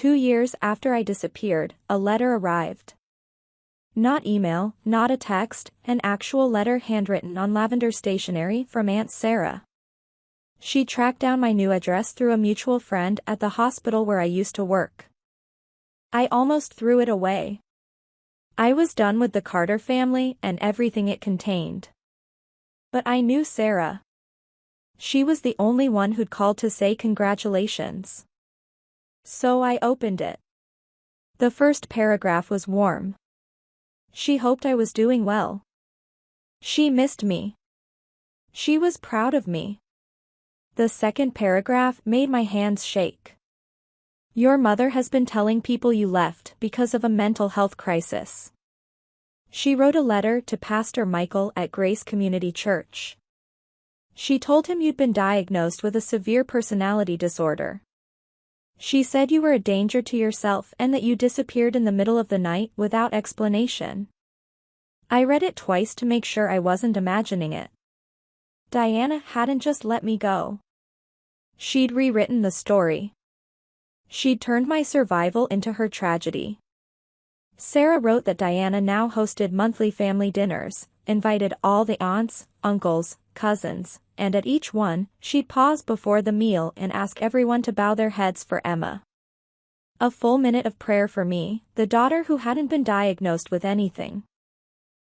2 years after I disappeared, a letter arrived. Not email, not a text, an actual letter handwritten on lavender stationery from Aunt Sarah. She tracked down my new address through a mutual friend at the hospital where I used to work. I almost threw it away. I was done with the Carter family and everything it contained. But I knew Sarah. She was the only one who'd called to say congratulations. So I opened it. The first paragraph was warm. She hoped I was doing well. She missed me. She was proud of me. The second paragraph made my hands shake. Your mother has been telling people you left because of a mental health crisis. She wrote a letter to Pastor Michael at Grace Community Church. She told him you'd been diagnosed with a severe personality disorder. She said you were a danger to yourself and that you disappeared in the middle of the night without explanation. I read it twice to make sure I wasn't imagining it. Diana hadn't just let me go. She'd rewritten the story. She'd turned my survival into her tragedy. Sarah wrote that Diana now hosted monthly family dinners, invited all the aunts, uncles, cousins, and at each one, she'd pause before the meal and ask everyone to bow their heads for Emma. A full minute of prayer for me, the daughter who hadn't been diagnosed with anything.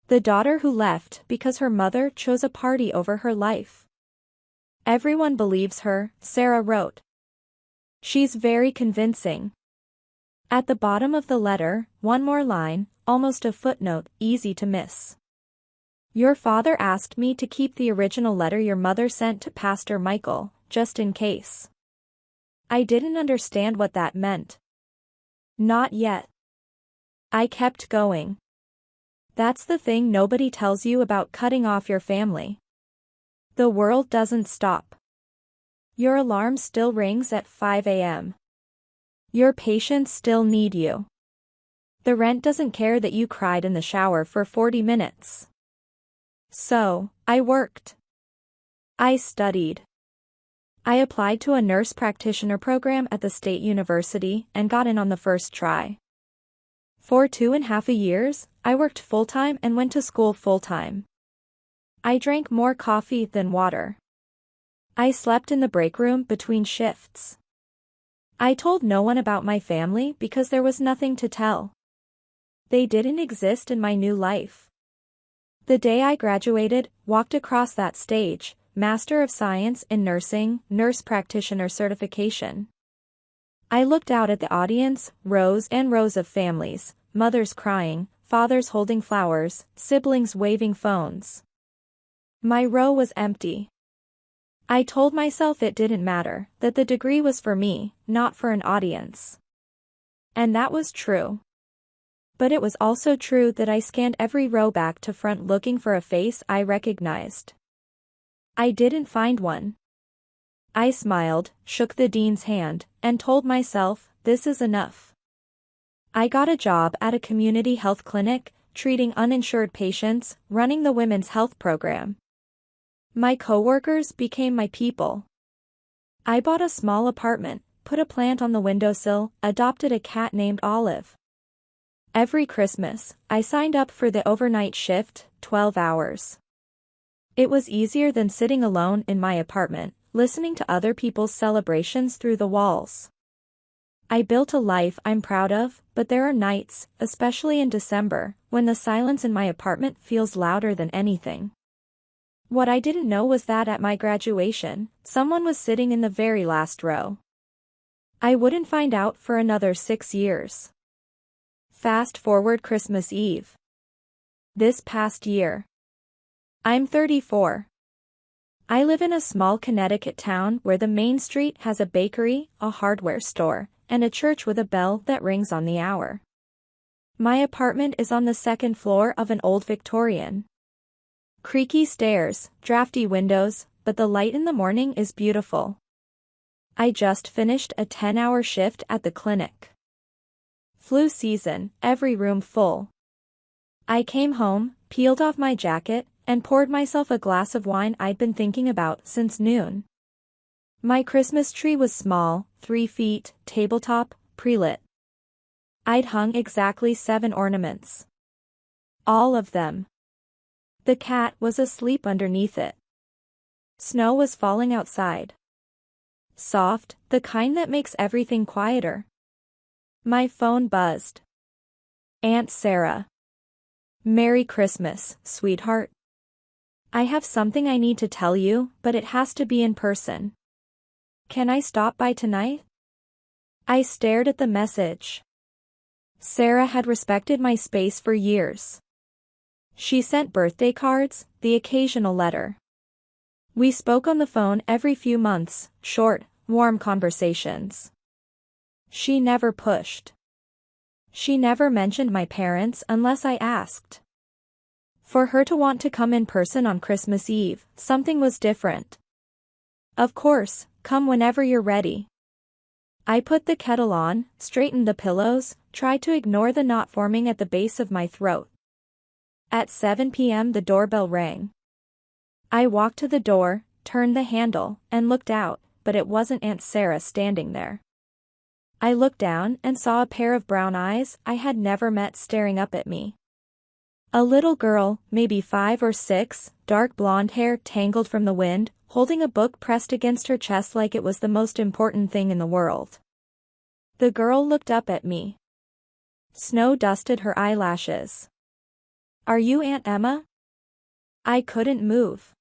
The daughter who left because her mother chose a party over her life. Everyone believes her, Sarah wrote. She's very convincing. At the bottom of the letter, one more line, almost a footnote, easy to miss. Your father asked me to keep the original letter your mother sent to Pastor Michael, just in case. I didn't understand what that meant. Not yet. I kept going. That's the thing nobody tells you about cutting off your family. The world doesn't stop. Your alarm still rings at 5 a.m. Your patients still need you. The rent doesn't care that you cried in the shower for 40 minutes. So, I worked. I studied. I applied to a nurse practitioner program at the state university and got in on the first try. For 2.5 years, I worked full-time and went to school full-time. I drank more coffee than water. I slept in the break room between shifts. I told no one about my family because there was nothing to tell. They didn't exist in my new life. The day I graduated, walked across that stage, Master of Science in Nursing, Nurse Practitioner Certification. I looked out at the audience, rows and rows of families, mothers crying, fathers holding flowers, siblings waving phones. My row was empty. I told myself it didn't matter, that the degree was for me, not for an audience. And that was true. But it was also true that I scanned every row back to front looking for a face I recognized. I didn't find one. I smiled, shook the dean's hand, and told myself, this is enough. I got a job at a community health clinic, treating uninsured patients, running the women's health program. My coworkers became my people. I bought a small apartment, put a plant on the windowsill, adopted a cat named Olive. Every Christmas, I signed up for the overnight shift, 12 hours. It was easier than sitting alone in my apartment, listening to other people's celebrations through the walls. I built a life I'm proud of, but there are nights, especially in December, when the silence in my apartment feels louder than anything. What I didn't know was that at my graduation, someone was sitting in the very last row. I wouldn't find out for another 6 years. Fast forward Christmas Eve. This past year. I'm 34. I live in a small Connecticut town where the main street has a bakery, a hardware store, and a church with a bell that rings on the hour. My apartment is on the second floor of an old Victorian. Creaky stairs, drafty windows, but the light in the morning is beautiful. I just finished a 10-hour shift at the clinic. Flu season, every room full. I came home, peeled off my jacket, and poured myself a glass of wine I'd been thinking about since noon. My Christmas tree was small, 3 feet, tabletop, pre-lit. I'd hung exactly 7 ornaments. All of them. The cat was asleep underneath it. Snow was falling outside. Soft, the kind that makes everything quieter. My phone buzzed. Aunt Sarah. Merry Christmas, sweetheart. I have something I need to tell you, but it has to be in person. Can I stop by tonight? I stared at the message. Sarah had respected my space for years. She sent birthday cards, the occasional letter. We spoke on the phone every few months, short, warm conversations. She never pushed. She never mentioned my parents unless I asked. For her to want to come in person on Christmas Eve, something was different. Of course, come whenever you're ready. I put the kettle on, straightened the pillows, tried to ignore the knot forming at the base of my throat. At 7 p.m. the doorbell rang. I walked to the door, turned the handle, and looked out, but it wasn't Aunt Sarah standing there. I looked down and saw a pair of brown eyes I had never met staring up at me. A little girl, maybe 5 or 6, dark blonde hair tangled from the wind, holding a book pressed against her chest like it was the most important thing in the world. The girl looked up at me. Snow dusted her eyelashes. Are you Aunt Emma? I couldn't move.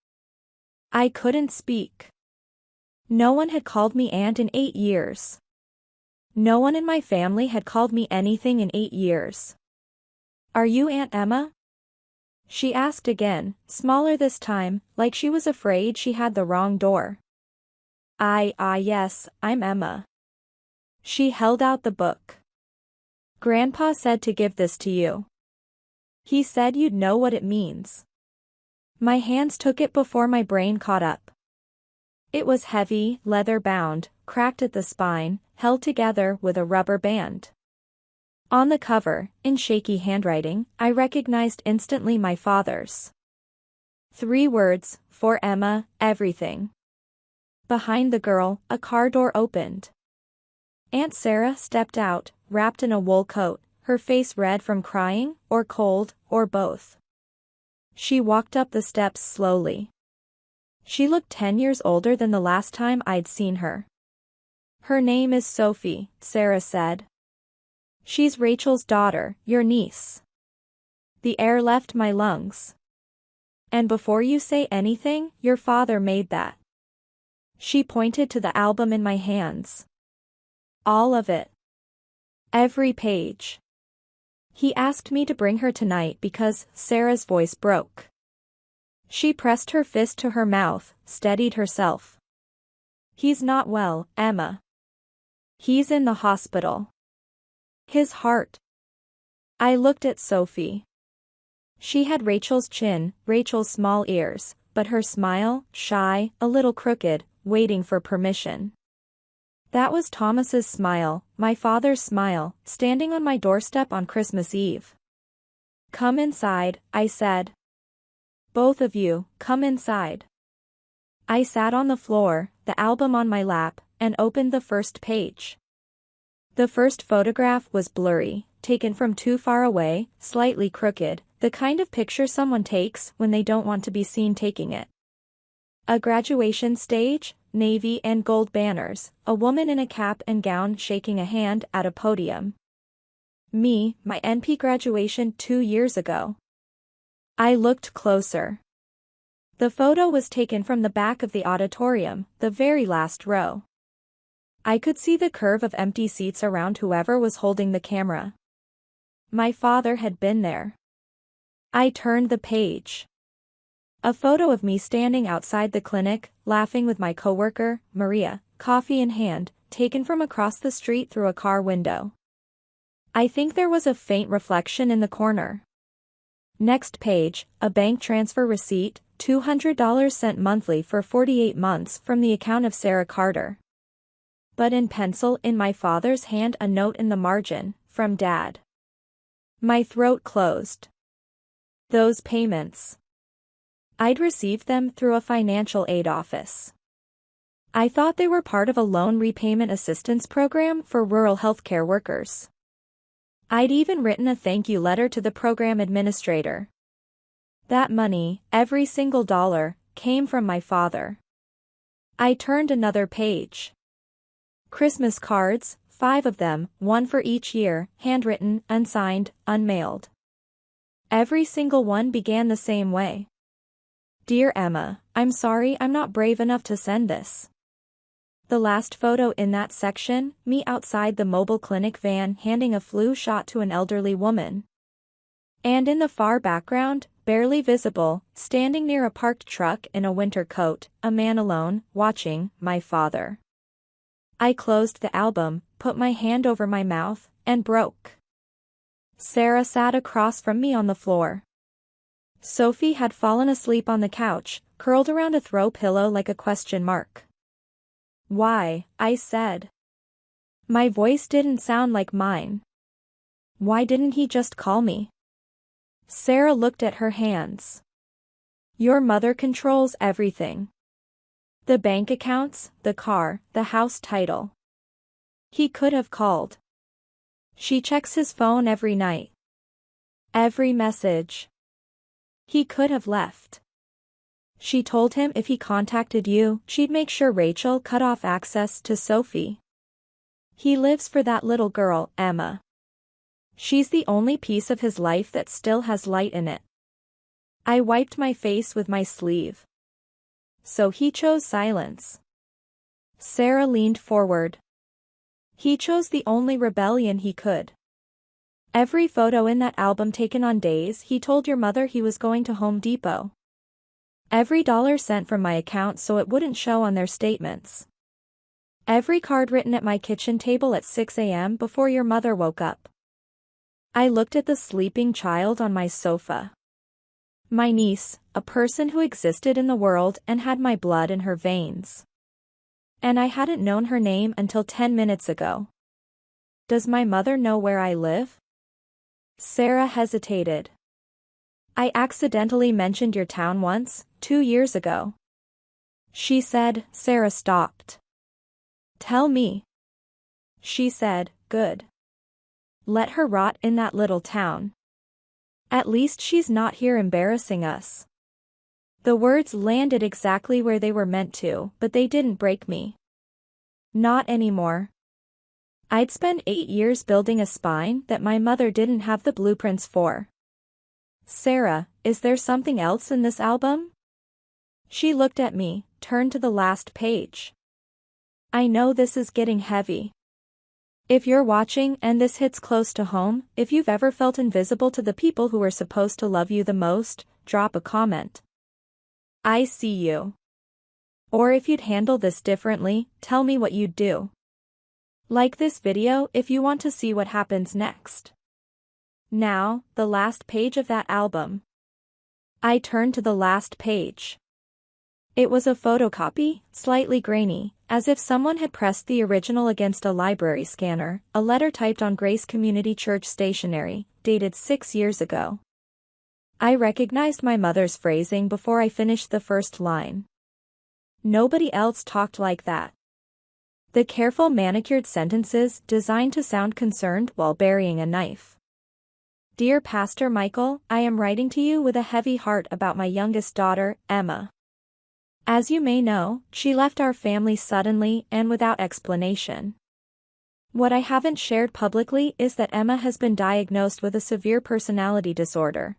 I couldn't speak. No one had called me aunt in 8 years. No one in my family had called me anything in 8 years. Are you Aunt Emma? She asked again, smaller this time, like she was afraid she had the wrong door. Yes, I'm Emma. She held out the book. Grandpa said to give this to you. He said you'd know what it means. My hands took it before my brain caught up. It was heavy, leather-bound, cracked at the spine, held together with a rubber band. On the cover, in shaky handwriting, I recognized instantly my father's. 3 words, for Emma, everything. Behind the girl, a car door opened. Aunt Sarah stepped out, wrapped in a wool coat, her face red from crying, or cold, or both. She walked up the steps slowly. She looked 10 years older than the last time I'd seen her. Her name is Sophie, Sarah said. She's Rachel's daughter, your niece. The air left my lungs. And before you say anything, your father made that. She pointed to the album in my hands. All of it. Every page. He asked me to bring her tonight because Sarah's voice broke. She pressed her fist to her mouth, steadied herself. He's not well, Emma. He's in the hospital. His heart. I looked at Sophie. She had Rachel's chin, Rachel's small ears, but her smile, shy, a little crooked, waiting for permission. That was Thomas's smile, my father's smile, standing on my doorstep on Christmas Eve. Come inside, I said. Both of you, come inside. I sat on the floor, the album on my lap, and opened the first page. The first photograph was blurry, taken from too far away, slightly crooked, the kind of picture someone takes when they don't want to be seen taking it. A graduation stage, navy and gold banners, a woman in a cap and gown shaking a hand at a podium. Me, my NP graduation 2 years ago. I looked closer. The photo was taken from the back of the auditorium, the very last row. I could see the curve of empty seats around whoever was holding the camera. My father had been there. I turned the page. A photo of me standing outside the clinic, laughing with my coworker, Maria, coffee in hand, taken from across the street through a car window. I think there was a faint reflection in the corner. Next page, a bank transfer receipt, $200 sent monthly for 48 months from the account of Sarah Carter. But in pencil in my father's hand a note in the margin, from Dad. My throat closed. Those payments. I'd received them through a financial aid office. I thought they were part of a loan repayment assistance program for rural healthcare workers. I'd even written a thank you letter to the program administrator. That money, every single dollar, came from my father. I turned another page. Christmas cards, 5 of them, one for each year, handwritten, unsigned, unmailed. Every single one began the same way. Dear Emma, I'm sorry I'm not brave enough to send this. The last photo in that section, me outside the mobile clinic van handing a flu shot to an elderly woman. And in the far background, barely visible, standing near a parked truck in a winter coat, a man alone, watching, my father. I closed the album, put my hand over my mouth, and broke. Sarah sat across from me on the floor. Sophie had fallen asleep on the couch, curled around a throw pillow like a question mark. Why, I said. My voice didn't sound like mine. Why didn't he just call me? Sarah looked at her hands. Your mother controls everything. The bank accounts, the car, the house title. He could have called. She checks his phone every night. Every message. He could have left. She told him if he contacted you, she'd make sure Rachel cut off access to Sophie. He lives for that little girl, Emma. She's the only piece of his life that still has light in it. I wiped my face with my sleeve. So he chose silence. Sarah leaned forward. He chose the only rebellion he could. Every photo in that album taken on days he told your mother he was going to Home Depot. Every dollar sent from my account so it wouldn't show on their statements. Every card written at my kitchen table at 6 a.m. before your mother woke up. I looked at the sleeping child on my sofa. My niece, a person who existed in the world and had my blood in her veins. And I hadn't known her name until 10 minutes ago. Does my mother know where I live? Sarah hesitated. I accidentally mentioned your town once, 2 years ago. She said. Sarah stopped. Tell me. She said, good. Let her rot in that little town. At least she's not here embarrassing us. The words landed exactly where they were meant to, but they didn't break me. Not anymore. I'd spent 8 years building a spine that my mother didn't have the blueprints for. Sarah, is there something else in this album? She looked at me, turned to the last page. I know this is getting heavy. If you're watching and this hits close to home, if you've ever felt invisible to the people who are supposed to love you the most, drop a comment. I see you. Or if you'd handle this differently, tell me what you'd do. Like this video if you want to see what happens next. Now, the last page of that album. I turned to the last page. It was a photocopy, slightly grainy, as if someone had pressed the original against a library scanner, a letter typed on Grace Community Church stationery, dated 6 years ago. I recognized my mother's phrasing before I finished the first line. Nobody else talked like that. The careful manicured sentences designed to sound concerned while burying a knife. Dear Pastor Michael, I am writing to you with a heavy heart about my youngest daughter, Emma. As you may know, she left our family suddenly and without explanation. What I haven't shared publicly is that Emma has been diagnosed with a severe personality disorder.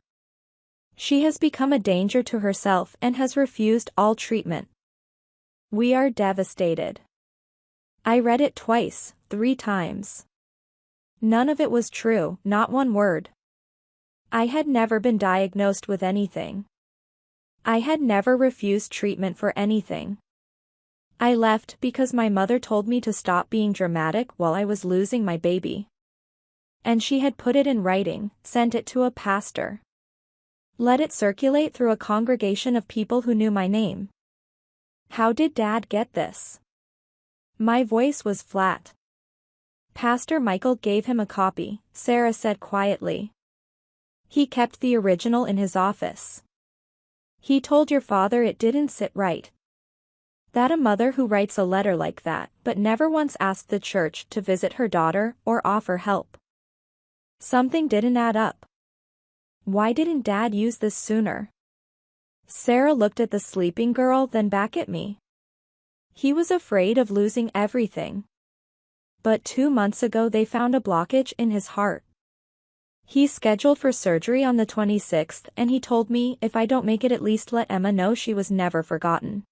She has become a danger to herself and has refused all treatment. We are devastated. I read it twice, 3 times. None of it was true, not one word. I had never been diagnosed with anything. I had never refused treatment for anything. I left because my mother told me to stop being dramatic while I was losing my baby. And she had put it in writing, sent it to a pastor. Let it circulate through a congregation of people who knew my name. How did Dad get this? My voice was flat. Pastor Michael gave him a copy, Sarah said quietly. He kept the original in his office. He told your father it didn't sit right. That a mother who writes a letter like that but never once asked the church to visit her daughter or offer help. Something didn't add up. Why didn't Dad use this sooner? Sarah looked at the sleeping girl, then back at me. He was afraid of losing everything. But 2 months ago they found a blockage in his heart. He's scheduled for surgery on the 26th, and he told me if I don't make it, at least let Emma know she was never forgotten.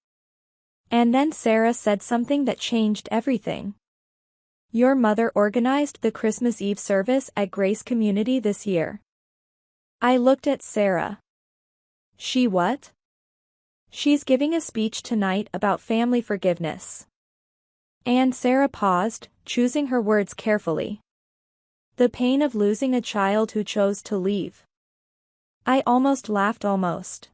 And then Sarah said something that changed everything. Your mother organized the Christmas Eve service at Grace Community this year. I looked at Sarah. She what? She's giving a speech tonight about family forgiveness. And Sarah paused, choosing her words carefully. The pain of losing a child who chose to leave. I almost laughed, almost.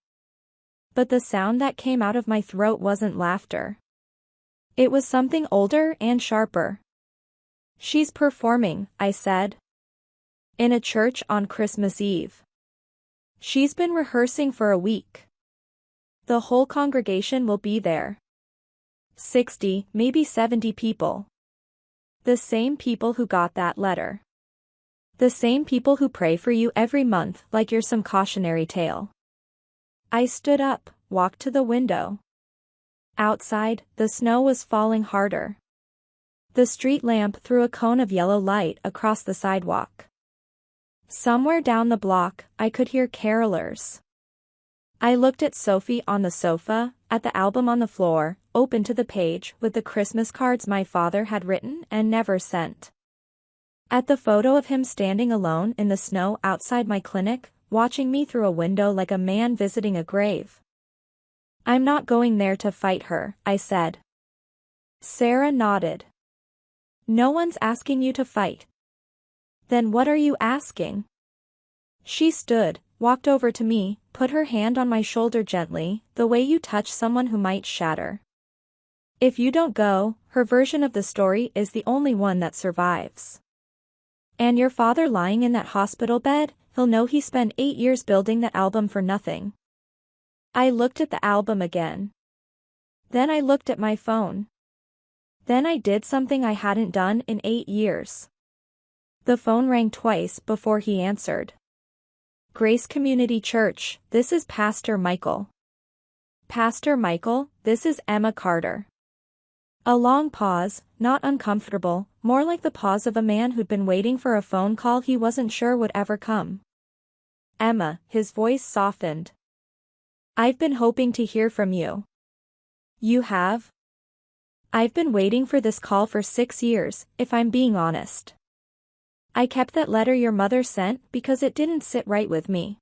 But the sound that came out of my throat wasn't laughter. It was something older and sharper. She's performing, I said. In a church on Christmas Eve. She's been rehearsing for a week. The whole congregation will be there. 60, maybe 70 people. The same people who got that letter. The same people who pray for you every month like you're some cautionary tale. I stood up, walked to the window. Outside, the snow was falling harder. The street lamp threw a cone of yellow light across the sidewalk. Somewhere down the block, I could hear carolers. I looked at Sophie on the sofa, at the album on the floor, open to the page with the Christmas cards my father had written and never sent. At the photo of him standing alone in the snow outside my clinic, watching me through a window like a man visiting a grave. I'm not going there to fight her, I said. Sarah nodded. No one's asking you to fight. Then what are you asking? She stood, walked over to me, put her hand on my shoulder gently, the way you touch someone who might shatter. If you don't go, her version of the story is the only one that survives. And your father lying in that hospital bed, he'll know he spent 8 years building that album for nothing. I looked at the album again. Then I looked at my phone. Then I did something I hadn't done in 8 years. The phone rang twice before he answered. Grace Community Church, this is Pastor Michael. Pastor Michael, this is Emma Carter. A long pause, not uncomfortable, more like the pause of a man who'd been waiting for a phone call he wasn't sure would ever come. Emma, his voice softened. I've been hoping to hear from you. You have? I've been waiting for this call for 6 years, if I'm being honest. I kept that letter your mother sent because it didn't sit right with me.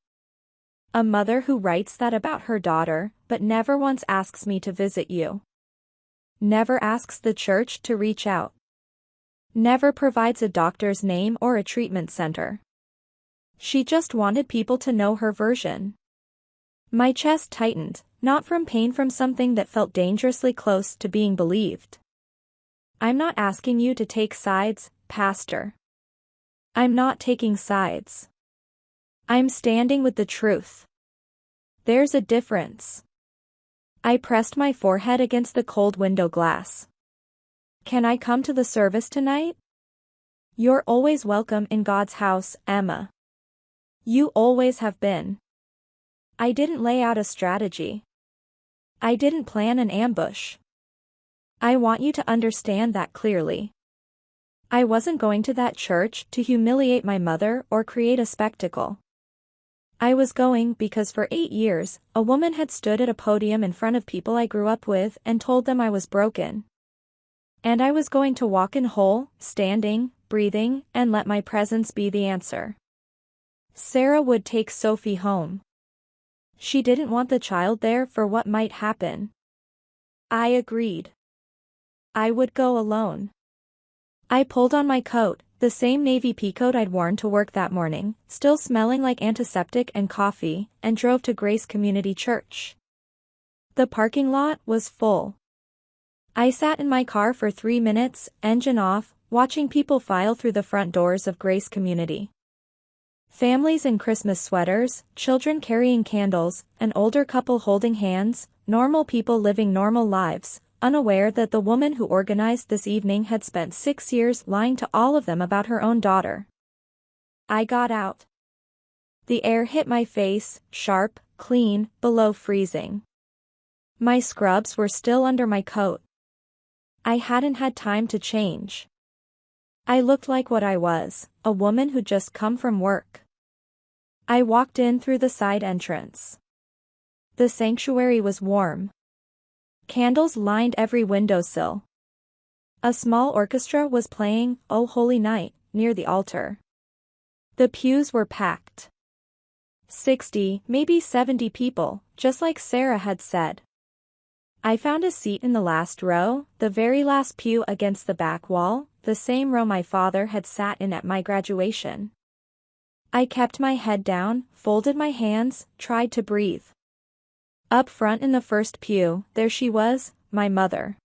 A mother who writes that about her daughter, but never once asks me to visit you. Never asks the church to reach out. Never provides a doctor's name or a treatment center. She just wanted people to know her version. My chest tightened, not from pain, from something that felt dangerously close to being believed. I'm not asking you to take sides, Pastor. I'm not taking sides. I'm standing with the truth. There's a difference. I pressed my forehead against the cold window glass. Can I come to the service tonight? You're always welcome in God's house, Emma. You always have been. I didn't lay out a strategy. I didn't plan an ambush. I want you to understand that clearly. I wasn't going to that church to humiliate my mother or create a spectacle. I was going because for 8 years, a woman had stood at a podium in front of people I grew up with and told them I was broken. And I was going to walk in whole, standing, breathing, and let my presence be the answer. Sarah would take Sophie home. She didn't want the child there for what might happen. I agreed. I would go alone. I pulled on my coat, the same navy pea coat I'd worn to work that morning, still smelling like antiseptic and coffee, and drove to Grace Community Church. The parking lot was full. I sat in my car for 3 minutes, engine off, watching people file through the front doors of Grace Community. Families in Christmas sweaters, children carrying candles, an older couple holding hands, normal people living normal lives, unaware that the woman who organized this evening had spent 6 years lying to all of them about her own daughter. I got out. The air hit my face, sharp, clean, below freezing. My scrubs were still under my coat. I hadn't had time to change. I looked like what I was, a woman who'd just come from work. I walked in through the side entrance. The sanctuary was warm. Candles lined every windowsill. A small orchestra was playing "O Holy Night" near the altar. The pews were packed. 60, maybe 70 people, just like Sarah had said. I found a seat in the last row, the very last pew against the back wall, the same row my father had sat in at my graduation. I kept my head down, folded my hands, tried to breathe. Up front in the first pew, there she was, my mother.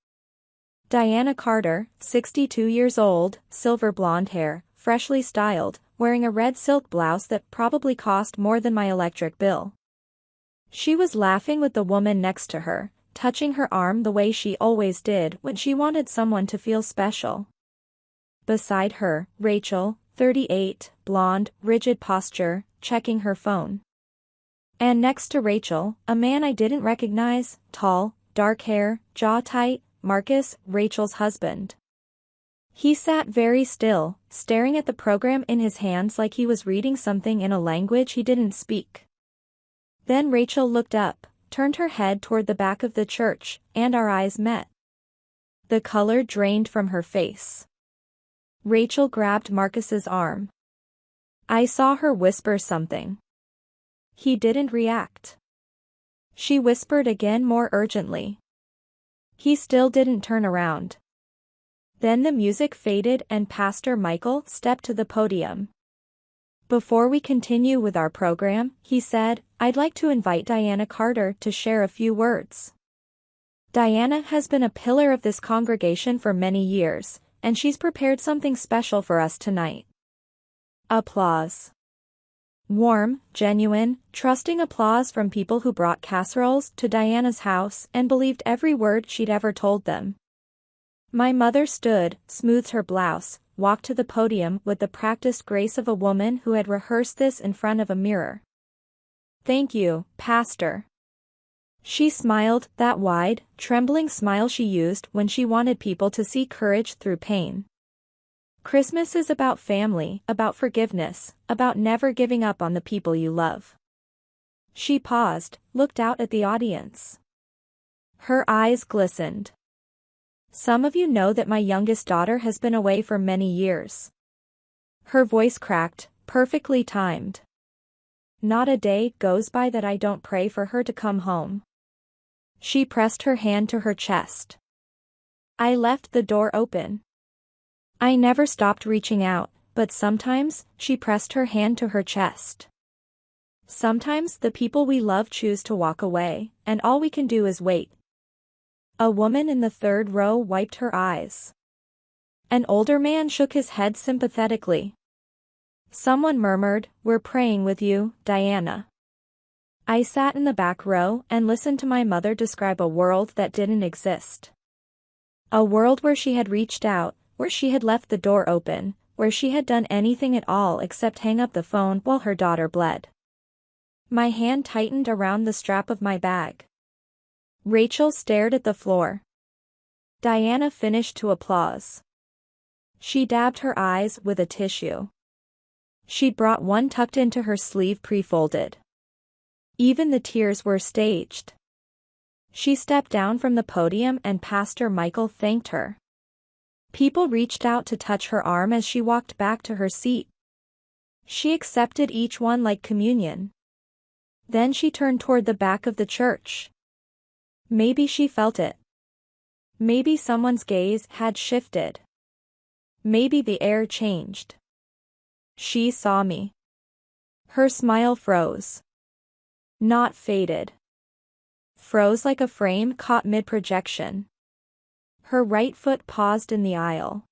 Diana Carter, 62 years old, silver blonde hair, freshly styled, wearing a red silk blouse that probably cost more than my electric bill. She was laughing with the woman next to her, touching her arm the way she always did when she wanted someone to feel special. Beside her, Rachel, 38, blonde, rigid posture, checking her phone. And next to Rachel, a man I didn't recognize, tall, dark hair, jaw tight, Marcus, Rachel's husband. He sat very still, staring at the program in his hands like he was reading something in a language he didn't speak. Then Rachel looked up, turned her head toward the back of the church, and our eyes met. The color drained from her face. Rachel grabbed Marcus's arm. I saw her whisper something. He didn't react. She whispered again more urgently. He still didn't turn around. Then the music faded and Pastor Michael stepped to the podium. Before we continue with our program, he said, I'd like to invite Diana Carter to share a few words. Diana has been a pillar of this congregation for many years, and she's prepared something special for us tonight. Applause. Warm, genuine, trusting applause from people who brought casseroles to Diana's house and believed every word she'd ever told them. My mother stood, smoothed her blouse, walked to the podium with the practiced grace of a woman who had rehearsed this in front of a mirror. Thank you, Pastor. She smiled, that wide, trembling smile she used when she wanted people to see courage through pain. Christmas is about family, about forgiveness, about never giving up on the people you love. She paused, looked out at the audience. Her eyes glistened. Some of you know that my youngest daughter has been away for many years. Her voice cracked, perfectly timed. Not a day goes by that I don't pray for her to come home. She pressed her hand to her chest. I left the door open. I never stopped reaching out, but sometimes, she pressed her hand to her chest. Sometimes the people we love choose to walk away, and all we can do is wait. A woman in the third row wiped her eyes. An older man shook his head sympathetically. Someone murmured, We're praying with you, Diana. I sat in the back row and listened to my mother describe a world that didn't exist. A world where she had reached out, where she had left the door open, where she had done anything at all except hang up the phone while her daughter bled. My hand tightened around the strap of my bag. Rachel stared at the floor. Diana finished to applause. She dabbed her eyes with a tissue. She'd brought one tucked into her sleeve pre-folded. Even the tears were staged. She stepped down from the podium and Pastor Michael thanked her. People reached out to touch her arm as she walked back to her seat. She accepted each one like communion. Then she turned toward the back of the church. Maybe she felt it. Maybe someone's gaze had shifted. Maybe the air changed. She saw me. Her smile froze. Not faded. Froze like a frame caught mid-projection. Her right foot paused in the aisle.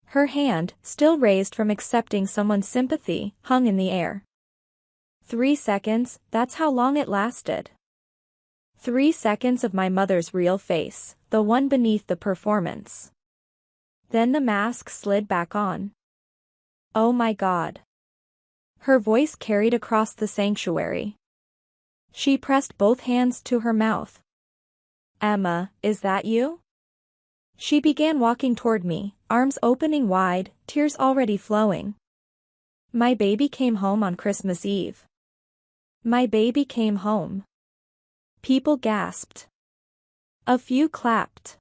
Her hand, still raised from accepting someone's sympathy, hung in the air. 3 seconds, that's how long it lasted. 3 seconds of my mother's real face, the one beneath the performance. Then the mask slid back on. Oh my God. Her voice carried across the sanctuary. She pressed both hands to her mouth. Emma, is that you? She began walking toward me, arms opening wide, tears already flowing. My baby came home on Christmas Eve. My baby came home. People gasped. A few clapped.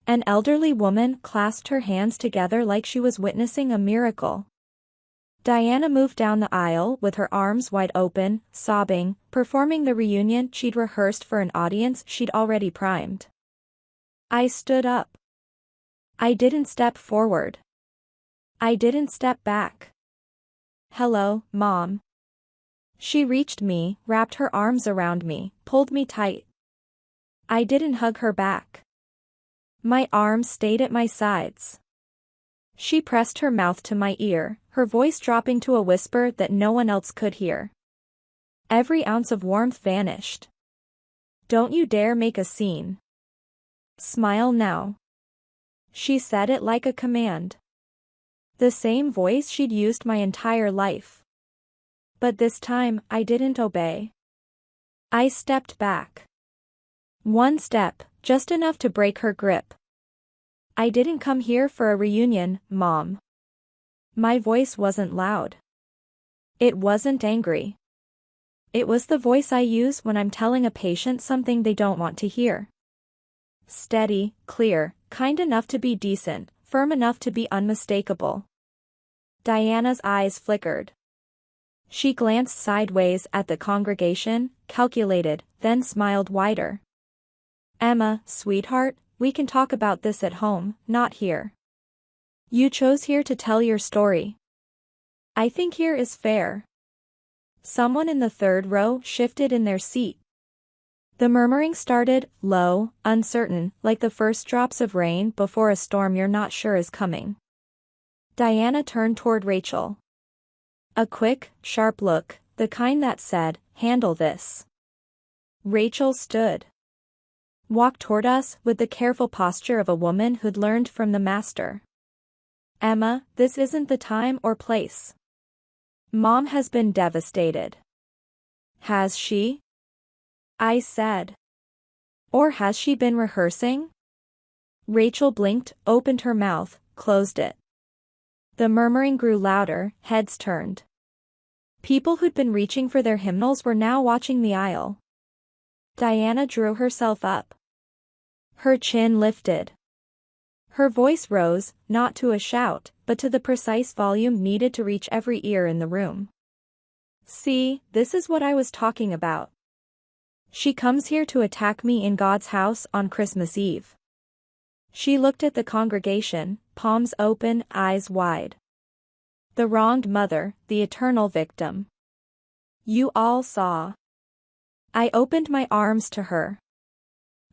An elderly woman clasped her hands together like she was witnessing a miracle. Diana moved down the aisle with her arms wide open, sobbing, performing the reunion she'd rehearsed for an audience she'd already primed. I stood up. I didn't step forward. I didn't step back. Hello, Mom. She reached me, wrapped her arms around me, pulled me tight. I didn't hug her back. My arms stayed at my sides. She pressed her mouth to my ear, her voice dropping to a whisper that no one else could hear. Every ounce of warmth vanished. Don't you dare make a scene. Smile now. She said it like a command. The same voice she'd used my entire life. But this time, I didn't obey. I stepped back. One step, just enough to break her grip. I didn't come here for a reunion, Mom. My voice wasn't loud. It wasn't angry. It was the voice I use when I'm telling a patient something they don't want to hear. Steady, clear, kind enough to be decent, firm enough to be unmistakable. Diana's eyes flickered. She glanced sideways at the congregation, calculated, then smiled wider. Emma, sweetheart, we can talk about this at home, not here. You chose here to tell your story. I think here is fair. Someone in the third row shifted in their seat. The murmuring started, low, uncertain, like the first drops of rain before a storm you're not sure is coming. Diana turned toward Rachel. A quick, sharp look, the kind that said, handle this. Rachel stood. Walked toward us with the careful posture of a woman who'd learned from the master. Emma, this isn't the time or place. Mom has been devastated. Has she? I said. Or has she been rehearsing? Rachel blinked, opened her mouth, closed it. The murmuring grew louder, heads turned. People who'd been reaching for their hymnals were now watching the aisle. Diana drew herself up. Her chin lifted. Her voice rose, not to a shout, but to the precise volume needed to reach every ear in the room. See, this is what I was talking about. She comes here to attack me in God's house on Christmas Eve. She looked at the congregation, palms open, eyes wide. The wronged mother, the eternal victim. You all saw. I opened my arms to her.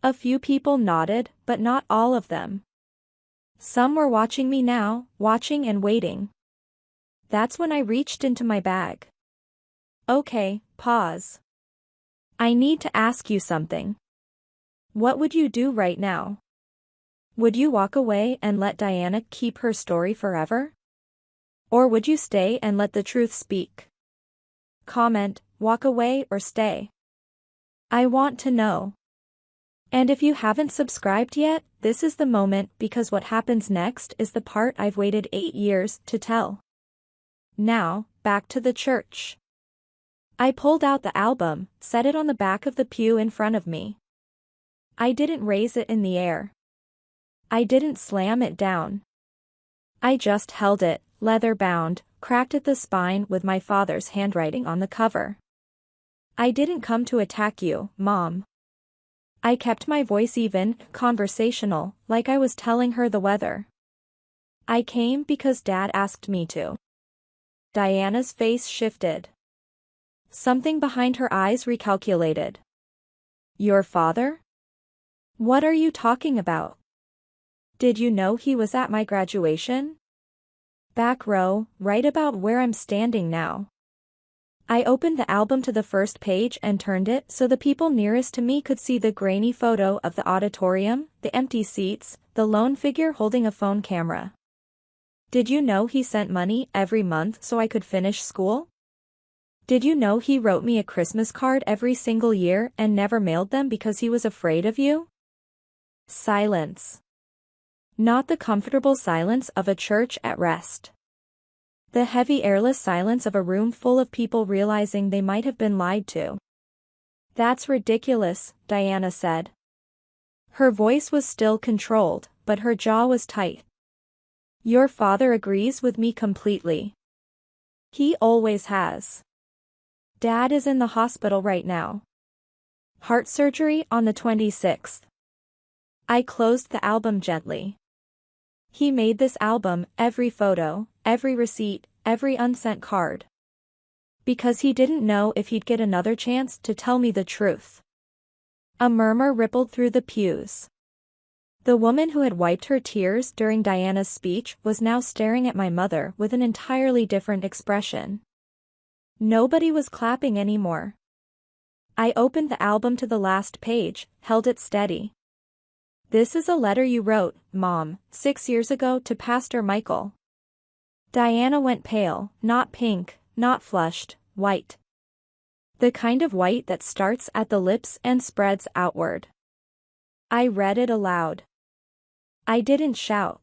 A few people nodded, but not all of them. Some were watching me now, watching and waiting. That's when I reached into my bag. Okay, pause. I need to ask you something. What would you do right now? Would you walk away and let Diana keep her story forever? Or would you stay and let the truth speak? Comment, walk away or stay. I want to know. And if you haven't subscribed yet, this is the moment because what happens next is the part I've waited 8 years to tell. Now, back to the church. I pulled out the album, set it on the back of the pew in front of me. I didn't raise it in the air. I didn't slam it down. I just held it, leather-bound, cracked at the spine with my father's handwriting on the cover. I didn't come to attack you, Mom. I kept my voice even, conversational, like I was telling her the weather. I came because Dad asked me to. Diana's face shifted. Something behind her eyes recalculated. Your father? What are you talking about? Did you know he was at my graduation? Back row, right about where I'm standing now. I opened the album to the first page and turned it so the people nearest to me could see the grainy photo of the auditorium, the empty seats, the lone figure holding a phone camera. Did you know he sent money every month so I could finish school? Did you know he wrote me a Christmas card every single year and never mailed them because he was afraid of you? Silence. Not the comfortable silence of a church at rest. The heavy airless silence of a room full of people realizing they might have been lied to. That's ridiculous, Diana said. Her voice was still controlled, but her jaw was tight. Your father agrees with me completely. He always has. Dad is in the hospital right now. Heart surgery on the 26th. I closed the album gently. He made this album, every photo, every receipt, every unsent card. Because he didn't know if he'd get another chance to tell me the truth. A murmur rippled through the pews. The woman who had wiped her tears during Diana's speech was now staring at my mother with an entirely different expression. Nobody was clapping anymore. I opened the album to the last page, held it steady. This is a letter you wrote, Mom, 6 years ago to Pastor Michael. Diana went pale, not pink, not flushed, white. The kind of white that starts at the lips and spreads outward. I read it aloud. I didn't shout.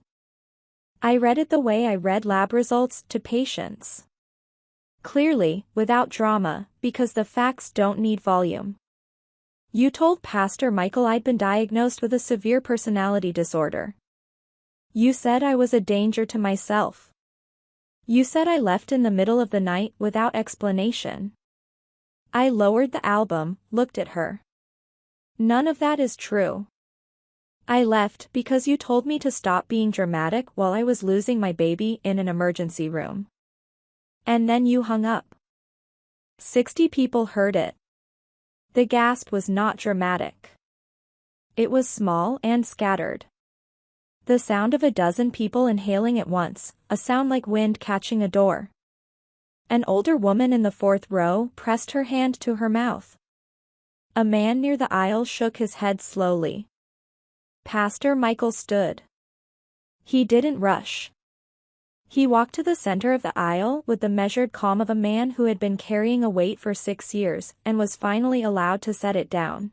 I read it the way I read lab results to patients. Clearly, without drama, because the facts don't need volume. You told Pastor Michael I'd been diagnosed with a severe personality disorder. You said I was a danger to myself. You said I left in the middle of the night without explanation. I lowered the album, looked at her. None of that is true. I left because you told me to stop being dramatic while I was losing my baby in an emergency room. And then you hung up. 60 people heard it. The gasp was not dramatic. It was small and scattered. The sound of a dozen people inhaling at once, a sound like wind catching a door. An older woman in the fourth row pressed her hand to her mouth. A man near the aisle shook his head slowly. Pastor Michael stood. He didn't rush. He walked to the center of the aisle with the measured calm of a man who had been carrying a weight for 6 years and was finally allowed to set it down.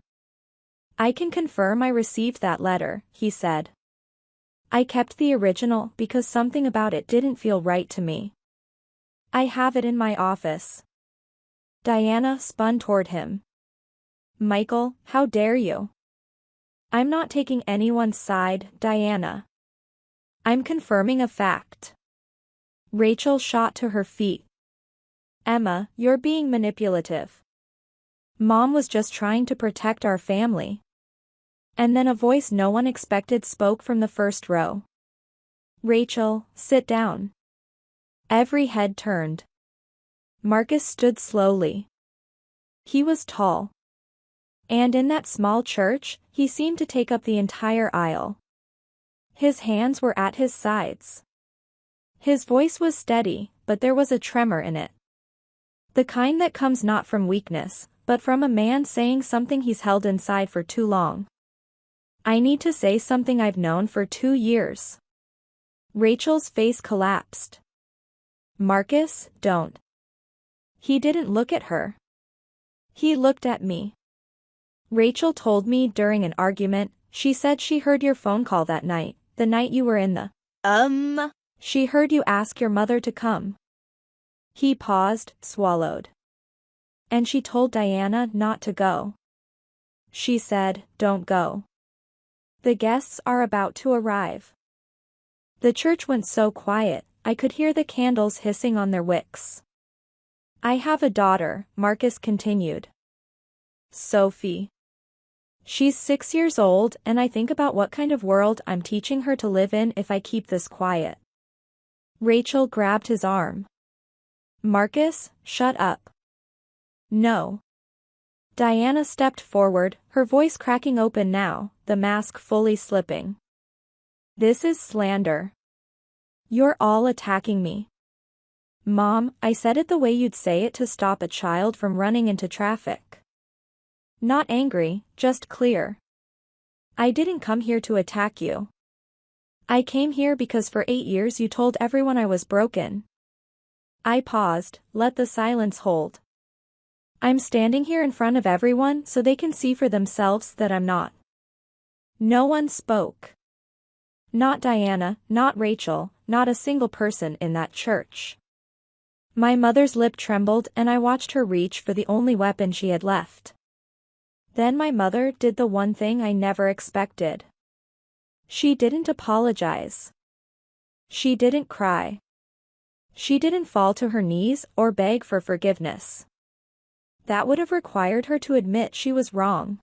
I can confirm I received that letter, he said. I kept the original because something about it didn't feel right to me. I have it in my office. Diana spun toward him. Michael, how dare you? I'm not taking anyone's side, Diana. I'm confirming a fact. Rachel shot to her feet. Emma, you're being manipulative. Mom was just trying to protect our family. And then a voice no one expected spoke from the first row. Rachel, sit down. Every head turned. Marcus stood slowly. He was tall. And in that small church, he seemed to take up the entire aisle. His hands were at his sides. His voice was steady, but there was a tremor in it. The kind that comes not from weakness, but from a man saying something he's held inside for too long. I need to say something I've known for 2 years. Rachel's face collapsed. Marcus, don't. He didn't look at her. He looked at me. Rachel told me during an argument, she said she heard your phone call that night, the night you were in the She heard you ask your mother to come. He paused, swallowed. And she told Diana not to go. She said, don't go. The guests are about to arrive. The church went so quiet, I could hear the candles hissing on their wicks. I have a daughter, Marcus continued. Sophie. She's 6 years old and I think about what kind of world I'm teaching her to live in if I keep this quiet. Rachel grabbed his arm. Marcus, shut up. No. Diana stepped forward, her voice cracking open now, the mask fully slipping. This is slander. You're all attacking me. Mom, I said it the way you'd say it to stop a child from running into traffic. Not angry, just clear. I didn't come here to attack you. I came here because for 8 years you told everyone I was broken. I paused, let the silence hold. I'm standing here in front of everyone so they can see for themselves that I'm not. No one spoke. Not Diana, not Rachel, not a single person in that church. My mother's lip trembled and I watched her reach for the only weapon she had left. Then my mother did the one thing I never expected. She didn't apologize. She didn't cry. She didn't fall to her knees or beg for forgiveness. That would have required her to admit she was wrong.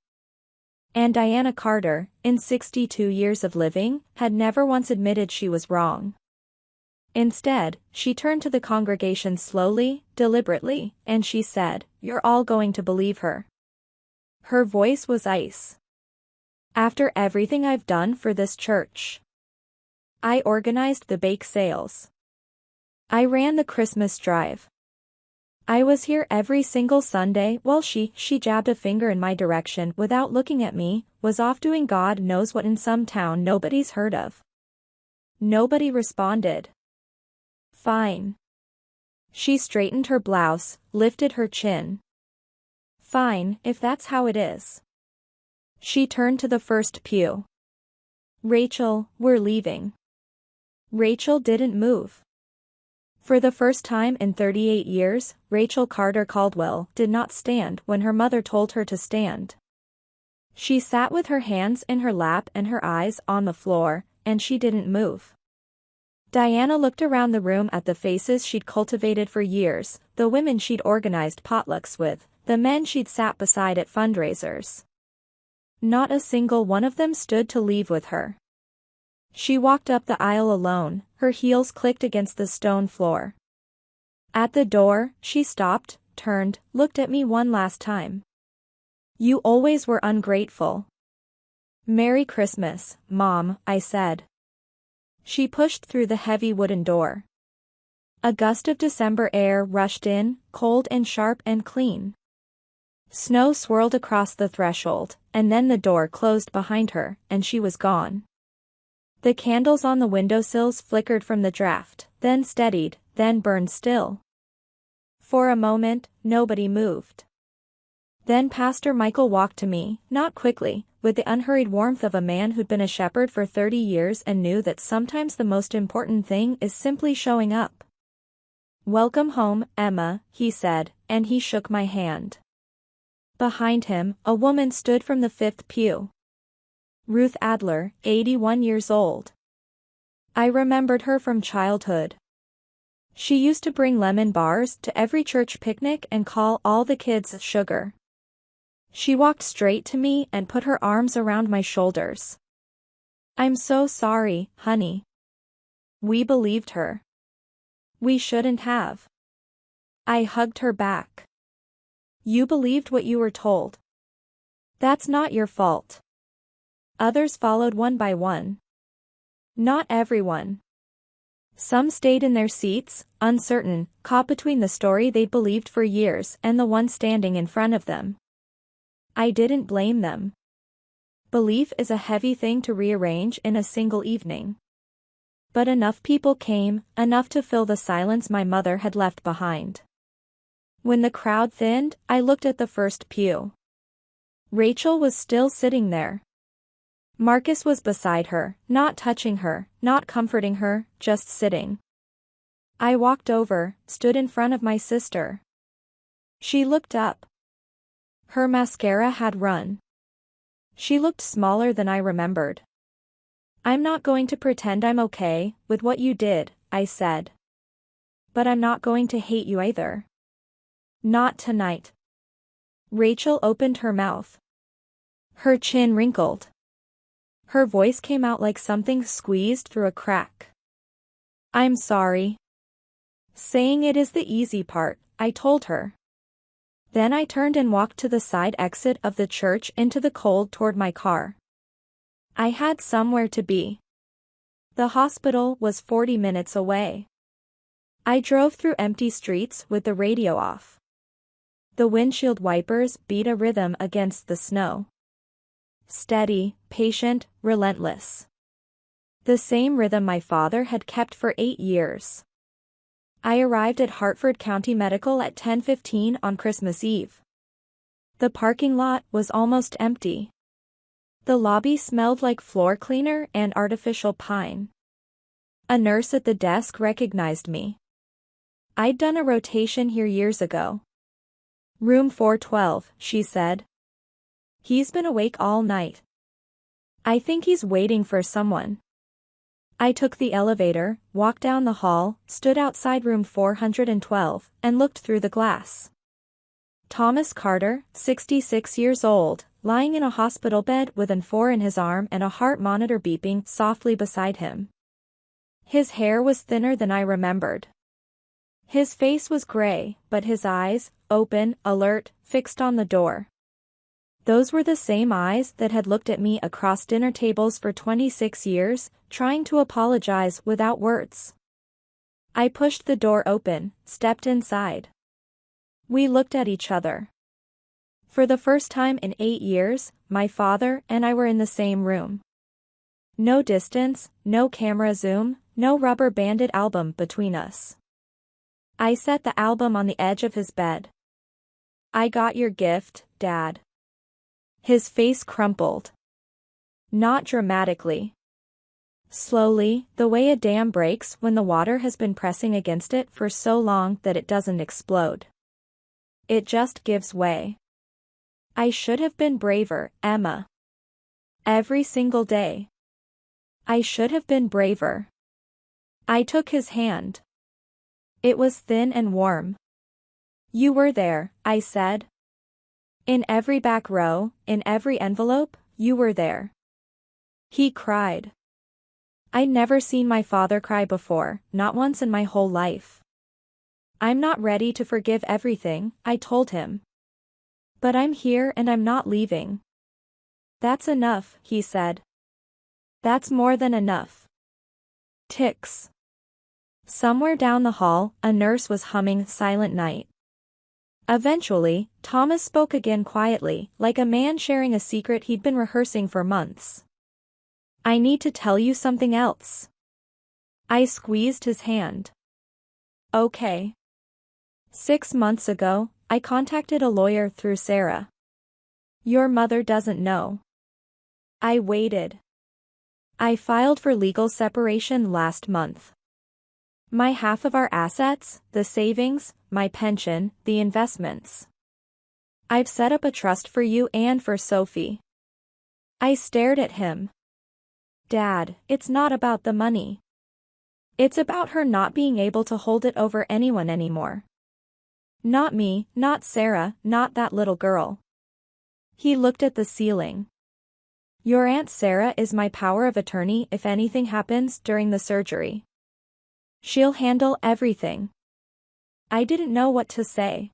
And Diana Carter, in 62 years of living, had never once admitted she was wrong. Instead, she turned to the congregation slowly, deliberately, and she said, "You're all going to believe her." Her voice was ice. After everything I've done for this church. I organized the bake sales. I ran the Christmas drive. I was here every single Sunday while she jabbed a finger in my direction without looking at me, was off doing God knows what in some town nobody's heard of. Nobody responded. Fine. She straightened her blouse, lifted her chin. Fine, if that's how it is. She turned to the first pew. Rachel, we're leaving. Rachel didn't move. For the first time in 38 years, Rachel Carter Caldwell did not stand when her mother told her to stand. She sat with her hands in her lap and her eyes on the floor, and she didn't move. Diana looked around the room at the faces she'd cultivated for years, the women she'd organized potlucks with, the men she'd sat beside at fundraisers. Not a single one of them stood to leave with her. She walked up the aisle alone, her heels clicked against the stone floor. At the door, she stopped, turned, looked at me one last time. You always were ungrateful. Merry Christmas, Mom, I said. She pushed through the heavy wooden door. A gust of December air rushed in, cold and sharp and clean. Snow swirled across the threshold, and then the door closed behind her, and she was gone. The candles on the windowsills flickered from the draft, then steadied, then burned still. For a moment, nobody moved. Then Pastor Michael walked to me, not quickly, with the unhurried warmth of a man who'd been a shepherd for 30 years and knew that sometimes the most important thing is simply showing up. Welcome home, Emma, he said, and he shook my hand. Behind him, a woman stood from the fifth pew. Ruth Adler, 81 years old. I remembered her from childhood. She used to bring lemon bars to every church picnic and call all the kids sugar. She walked straight to me and put her arms around my shoulders. I'm so sorry, honey. We believed her. We shouldn't have. I hugged her back. You believed what you were told. That's not your fault. Others followed one by one. Not everyone. Some stayed in their seats, uncertain, caught between the story they'd believed for years and the one standing in front of them. I didn't blame them. Belief is a heavy thing to rearrange in a single evening. But enough people came, enough to fill the silence my mother had left behind. When the crowd thinned, I looked at the first pew. Rachel was still sitting there. Marcus was beside her, not touching her, not comforting her, just sitting. I walked over, stood in front of my sister. She looked up. Her mascara had run. She looked smaller than I remembered. I'm not going to pretend I'm okay with what you did, I said. But I'm not going to hate you either. Not tonight. Rachel opened her mouth. Her chin wrinkled. Her voice came out like something squeezed through a crack. I'm sorry. Saying it is the easy part, I told her. Then I turned and walked to the side exit of the church into the cold toward my car. I had somewhere to be. The hospital was 40 minutes away. I drove through empty streets with the radio off. The windshield wipers beat a rhythm against the snow. Steady, patient, relentless. The same rhythm my father had kept for 8 years. I arrived at Hartford County Medical at 10:15 on Christmas Eve. The parking lot was almost empty. The lobby smelled like floor cleaner and artificial pine. A nurse at the desk recognized me. I'd done a rotation here years ago. "Room 412, she said. "He's been awake all night. I think he's waiting for someone." I took the elevator, walked down the hall, stood outside room 412, and looked through the glass. Thomas Carter, 66 years old, lying in a hospital bed with an IV in his arm and a heart monitor beeping softly beside him. His hair was thinner than I remembered. His face was gray, but his eyes, open, alert, fixed on the door. Those were the same eyes that had looked at me across dinner tables for 26 years, trying to apologize without words. I pushed the door open, stepped inside. We looked at each other. For the first time in 8 years, my father and I were in the same room. No distance, no camera zoom, no rubber-banded album between us. I set the album on the edge of his bed. "I got your gift, Dad." His face crumpled. Not dramatically. Slowly, the way a dam breaks when the water has been pressing against it for so long that it doesn't explode. It just gives way. I should have been braver, Emma. Every single day. I should have been braver. I took his hand. It was thin and warm. "You were there," I said. "In every back row, in every envelope, you were there." He cried. I'd never seen my father cry before, not once in my whole life. "I'm not ready to forgive everything," I told him. "But I'm here and I'm not leaving." "That's enough," he said. "That's more than enough." Ticks. Somewhere down the hall, a nurse was humming Silent Night. Eventually, Thomas spoke again quietly, like a man sharing a secret he'd been rehearsing for months. "I need to tell you something else." I squeezed his hand. "Okay." 6 months ago, I contacted a lawyer through Sarah. "Your mother doesn't know." I waited. "I filed for legal separation last month. My half of our assets, the savings, my pension, the investments. I've set up a trust for you and for Sophie." I stared at him. "Dad, it's not about the money. It's about her not being able to hold it over anyone anymore. Not me, not Sarah, not that little girl." He looked at the ceiling. "Your Aunt Sarah is my power of attorney if anything happens during the surgery. She'll handle everything." I didn't know what to say.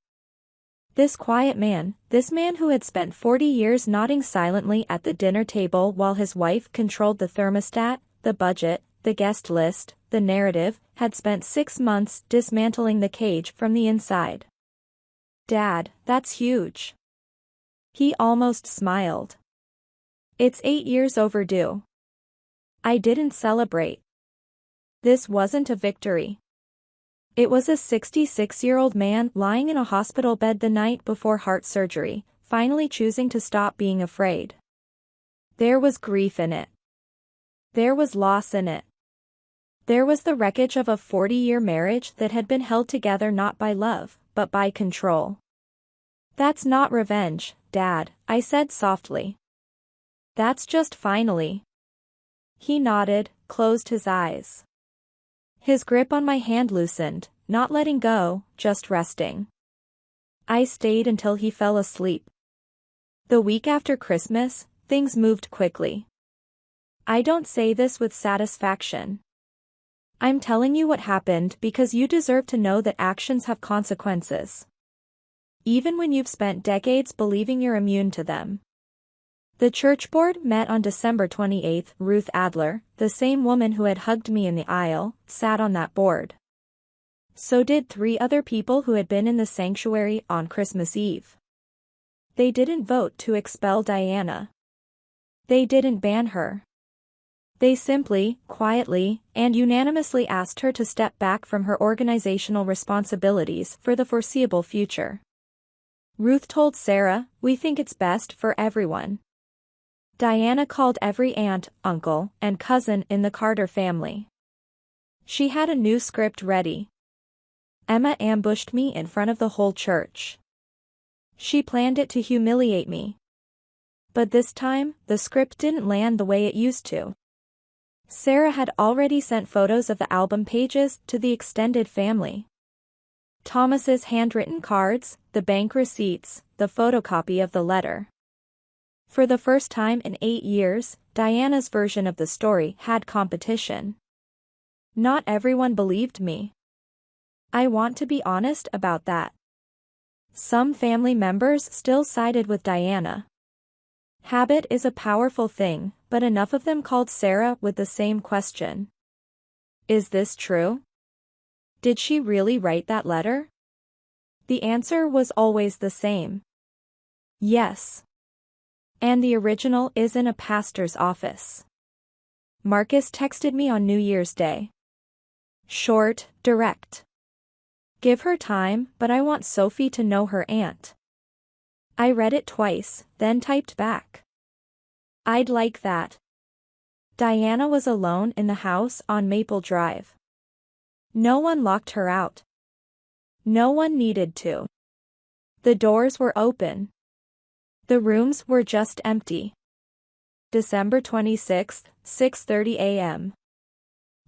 This quiet man, this man who had spent 40 years nodding silently at the dinner table while his wife controlled the thermostat, the budget, the guest list, the narrative, had spent 6 months dismantling the cage from the inside. "Dad, that's huge." He almost smiled. "It's 8 years overdue." I didn't celebrate. This wasn't a victory. It was a 66-year-old man lying in a hospital bed the night before heart surgery, finally choosing to stop being afraid. There was grief in it. There was loss in it. There was the wreckage of a 40-year marriage that had been held together not by love, but by control. "That's not revenge, Dad," I said softly. "That's just finally." He nodded, closed his eyes. His grip on my hand loosened, not letting go, just resting. I stayed until he fell asleep. The week after Christmas, things moved quickly. I don't say this with satisfaction. I'm telling you what happened because you deserve to know that actions have consequences. Even when you've spent decades believing you're immune to them. The church board met on December 28. Ruth Adler, the same woman who had hugged me in the aisle, sat on that board. So did 3 other people who had been in the sanctuary on Christmas Eve. They didn't vote to expel Diana. They didn't ban her. They simply, quietly, and unanimously asked her to step back from her organizational responsibilities for the foreseeable future. Ruth told Sarah, "We think it's best for everyone." Diana called every aunt, uncle, and cousin in the Carter family. She had a new script ready. Emma ambushed me in front of the whole church. She planned it to humiliate me. But this time, the script didn't land the way it used to. Sarah had already sent photos of the album pages to the extended family. Thomas's handwritten cards, the bank receipts, the photocopy of the letter. For the first time in 8 years, Diana's version of the story had competition. Not everyone believed me. I want to be honest about that. Some family members still sided with Diana. Habit is a powerful thing, but enough of them called Sarah with the same question. Is this true? Did she really write that letter? The answer was always the same. Yes. And the original is in a pastor's office. Marcus texted me on New Year's Day. Short, direct. Give her time, but I want Sophie to know her aunt. I read it twice, then typed back. I'd like that. Diana was alone in the house on Maple Drive. No one locked her out. No one needed to. The doors were open. The rooms were just empty. December 26, 6:30 a.m.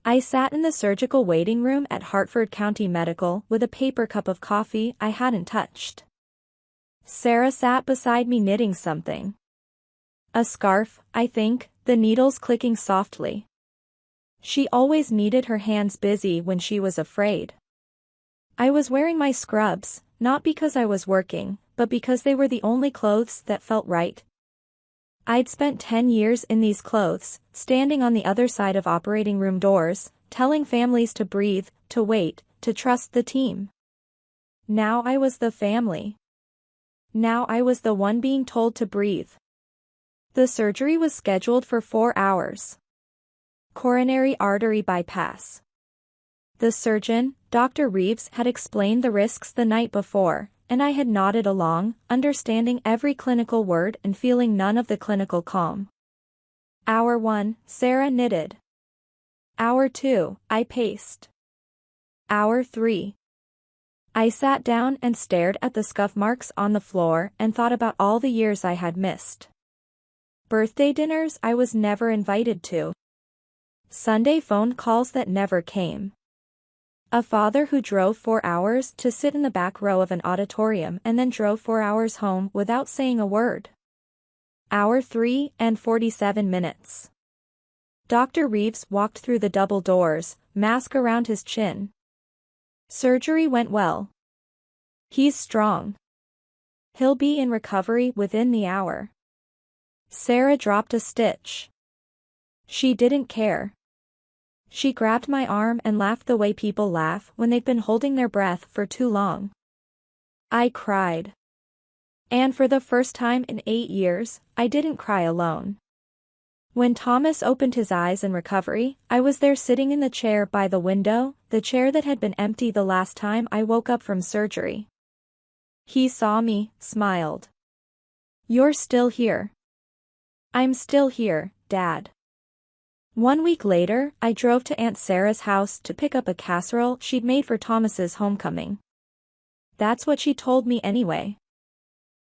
I sat in the surgical waiting room at Hartford County Medical with a paper cup of coffee I hadn't touched. Sarah sat beside me knitting something. A scarf, I think, the needles clicking softly. She always needed her hands busy when she was afraid. I was wearing my scrubs, not because I was working, but because they were the only clothes that felt right. I'd spent 10 years in these clothes, standing on the other side of operating room doors, telling families to breathe, to wait, to trust the team. Now I was the family. Now I was the one being told to breathe. The surgery was scheduled for 4 hours. Coronary artery bypass. The surgeon, Dr. Reeves, had explained the risks the night before, and I had nodded along, understanding every clinical word and feeling none of the clinical calm. Hour 1, Sarah knitted. Hour 2, I paced. Hour 3. I sat down and stared at the scuff marks on the floor and thought about all the years I had missed. Birthday dinners I was never invited to. Sunday phone calls that never came. A father who drove 4 hours to sit in the back row of an auditorium and then drove 4 hours home without saying a word. Hour 3 and 47 minutes. Dr. Reeves walked through the double doors, mask around his chin. Surgery went well. He's strong. He'll be in recovery within the hour. Sarah dropped a stitch. She didn't care. She grabbed my arm and laughed the way people laugh when they've been holding their breath for too long. I cried. And for the first time in 8 years, I didn't cry alone. When Thomas opened his eyes in recovery, I was there sitting in the chair by the window, the chair that had been empty the last time I woke up from surgery. He saw me, smiled. "You're still here." "I'm still here, Dad." 1 week later, I drove to Aunt Sarah's house to pick up a casserole she'd made for Thomas's homecoming. That's what she told me anyway.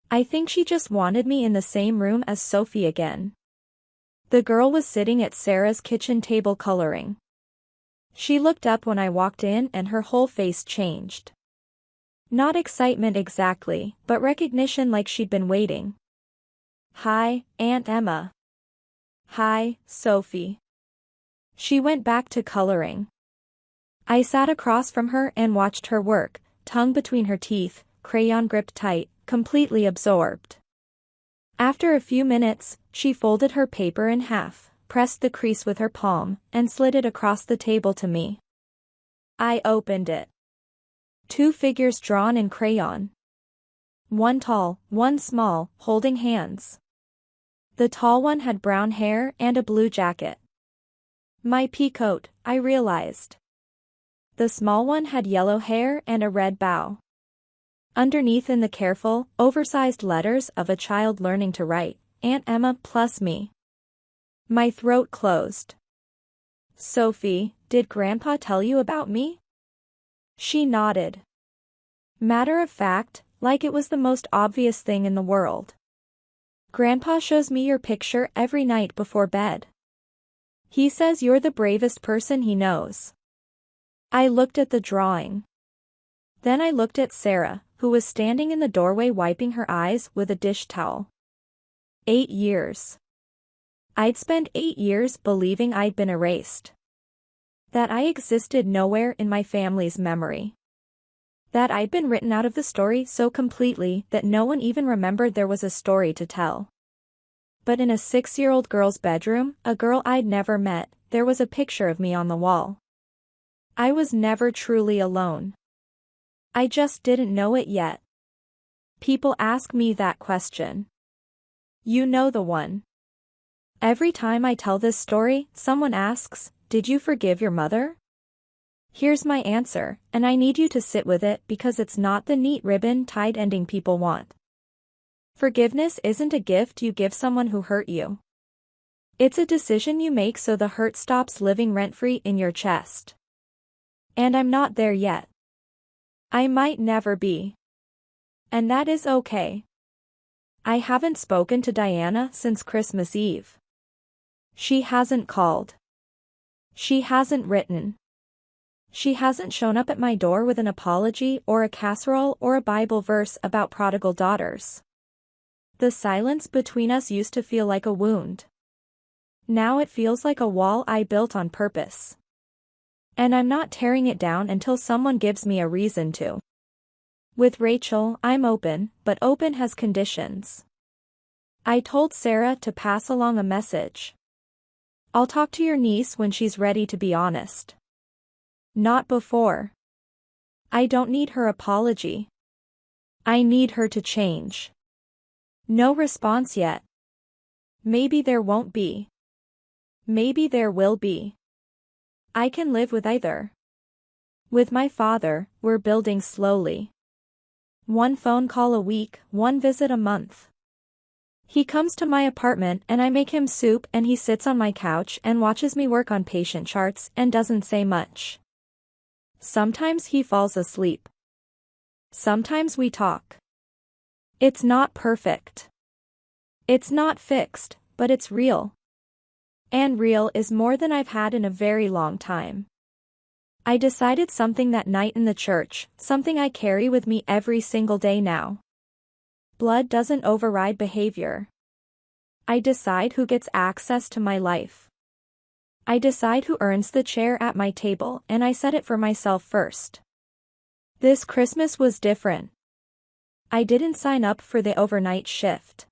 I think she just wanted me in the same room as Sophie again. The girl was sitting at Sarah's kitchen table coloring. She looked up when I walked in and her whole face changed. Not excitement exactly, but recognition like she'd been waiting. "Hi, Aunt Emma." "Hi, Sophie." She went back to coloring. I sat across from her and watched her work, tongue between her teeth, crayon gripped tight, completely absorbed. After a few minutes, she folded her paper in half, pressed the crease with her palm, and slid it across the table to me. I opened it. Two figures drawn in crayon. One tall, one small, holding hands. The tall one had brown hair and a blue jacket. My pea coat, I realized. The small one had yellow hair and a red bow. Underneath in the careful, oversized letters of a child learning to write, Aunt Emma plus me. My throat closed. Sophie, did Grandpa tell you about me? She nodded. Matter of fact, like it was the most obvious thing in the world. Grandpa shows me your picture every night before bed. He says you're the bravest person he knows. I looked at the drawing. Then I looked at Sarah, who was standing in the doorway wiping her eyes with a dish towel. 8 years. I'd spent 8 years believing I'd been erased. That I existed nowhere in my family's memory. That I'd been written out of the story so completely that no one even remembered there was a story to tell. But in a 6-year-old girl's bedroom, a girl I'd never met, there was a picture of me on the wall. I was never truly alone. I just didn't know it yet. People ask me that question. You know the one. Every time I tell this story, someone asks, did you forgive your mother? Here's my answer, and I need you to sit with it because it's not the neat ribbon-tied ending people want. Forgiveness isn't a gift you give someone who hurt you. It's a decision you make so the hurt stops living rent-free in your chest. And I'm not there yet. I might never be. And that is okay. I haven't spoken to Diana since Christmas Eve. She hasn't called. She hasn't written. She hasn't shown up at my door with an apology or a casserole or a Bible verse about prodigal daughters. The silence between us used to feel like a wound. Now it feels like a wall I built on purpose. And I'm not tearing it down until someone gives me a reason to. With Rachel, I'm open, but open has conditions. I told Sarah to pass along a message. I'll talk to your niece when she's ready to be honest. Not before. I don't need her apology. I need her to change. No response yet. Maybe there won't be. Maybe there will be. I can live with either. With my father, we're building slowly. One phone call a week, one visit a month. He comes to my apartment and I make him soup and he sits on my couch and watches me work on patient charts and doesn't say much. Sometimes he falls asleep. Sometimes we talk. It's not perfect. It's not fixed, but it's real. And real is more than I've had in a very long time. I decided something that night in the church, something I carry with me every single day now. Blood doesn't override behavior. I decide who gets access to my life. I decide who earns the chair at my table and I set it for myself first. This Christmas was different. I didn't sign up for the overnight shift.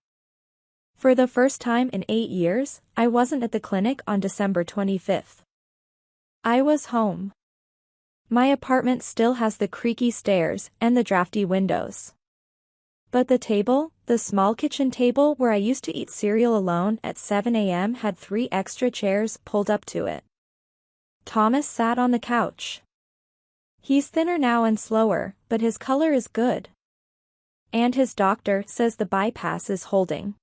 For the first time in 8 years, I wasn't at the clinic on December 25th. I was home. My apartment still has the creaky stairs and the drafty windows. But the table, the small kitchen table where I used to eat cereal alone at 7 a.m. had 3 extra chairs pulled up to it. Thomas sat on the couch. He's thinner now and slower, but his color is good. And his doctor says the bypass is holding.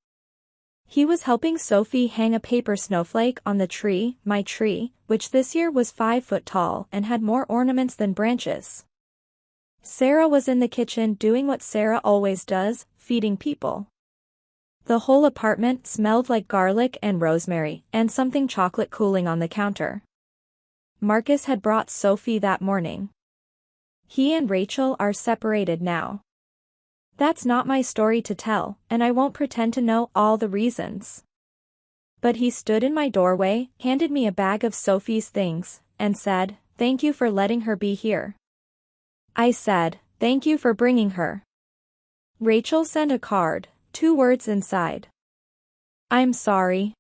He was helping Sophie hang a paper snowflake on the tree, my tree, which this year was 5 foot tall and had more ornaments than branches. Sarah was in the kitchen doing what Sarah always does, feeding people. The whole apartment smelled like garlic and rosemary and something chocolate cooling on the counter. Marcus had brought Sophie that morning. He and Rachel are separated now. That's not my story to tell, and I won't pretend to know all the reasons. But he stood in my doorway, handed me a bag of Sophie's things, and said, "Thank you for letting her be here." I said, "Thank you for bringing her." Rachel sent a card, 2 words inside. "I'm sorry."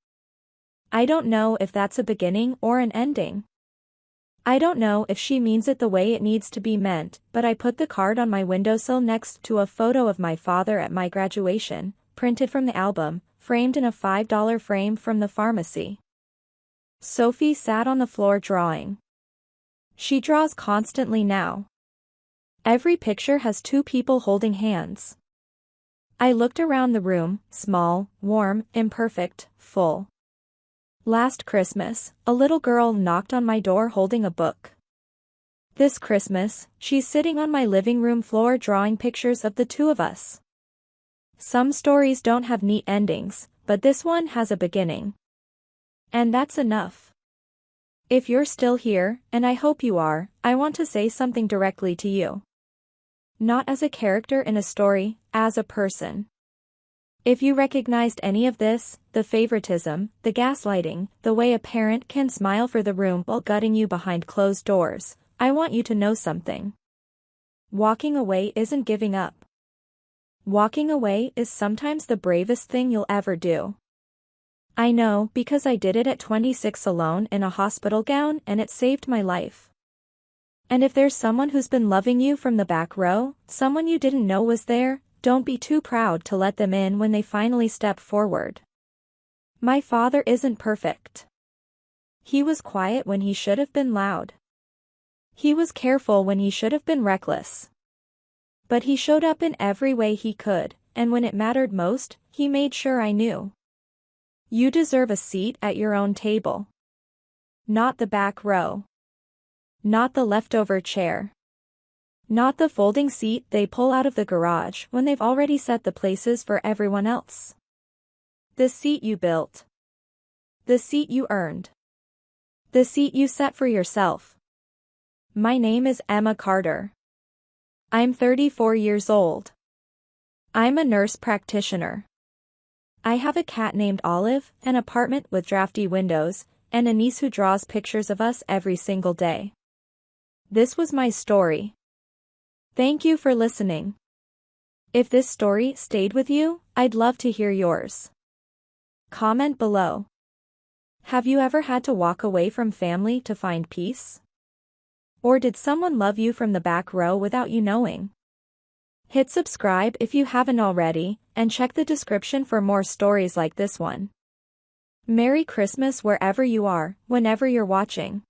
I don't know if that's a beginning or an ending. I don't know if she means it the way it needs to be meant, but I put the card on my windowsill next to a photo of my father at my graduation, printed from the album, framed in a $5 frame from the pharmacy. Sophie sat on the floor drawing. She draws constantly now. Every picture has two people holding hands. I looked around the room, small, warm, imperfect, full. Last Christmas, a little girl knocked on my door holding a book. This Christmas, she's sitting on my living room floor drawing pictures of the two of us. Some stories don't have neat endings, but this one has a beginning. And that's enough. If you're still here, and I hope you are, I want to say something directly to you. Not as a character in a story, as a person. If you recognized any of this, the favoritism, the gaslighting, the way a parent can smile for the room while gutting you behind closed doors, I want you to know something. Walking away isn't giving up. Walking away is sometimes the bravest thing you'll ever do. I know because I did it at 26 alone in a hospital gown and it saved my life. And if there's someone who's been loving you from the back row, someone you didn't know was there, don't be too proud to let them in when they finally step forward. My father isn't perfect. He was quiet when he should have been loud. He was careful when he should have been reckless. But he showed up in every way he could, and when it mattered most, he made sure I knew. You deserve a seat at your own table. Not the back row. Not the leftover chair. Not the folding seat they pull out of the garage when they've already set the places for everyone else. The seat you built. The seat you earned. The seat you set for yourself. My name is Emma Carter. I'm 34 years old. I'm a nurse practitioner. I have a cat named Olive, an apartment with drafty windows, and a niece who draws pictures of us every single day. This was my story. Thank you for listening. If this story stayed with you, I'd love to hear yours. Comment below. Have you ever had to walk away from family to find peace? Or did someone love you from the back row without you knowing? Hit subscribe if you haven't already, and check the description for more stories like this one. Merry Christmas wherever you are, whenever you're watching.